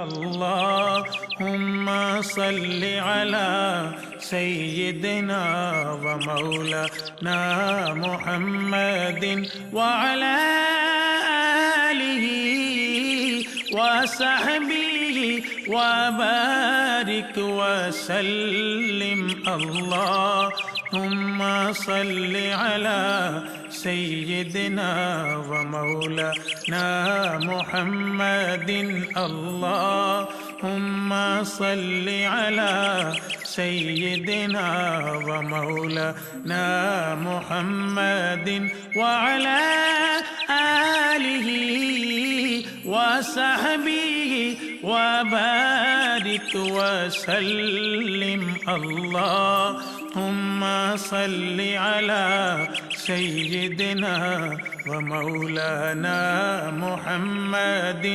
اللهم صل على سيدنا ومولانا محمد وعلى آله وصحبه وبارك وسلم. اللهم صل على سيدنا ومولانا محمد. اللهم صل على سيدنا ومولانا محمد وعلى آله وصحبه وبارك وسلم. اللهم صل على سيدنا ومولانا محمد.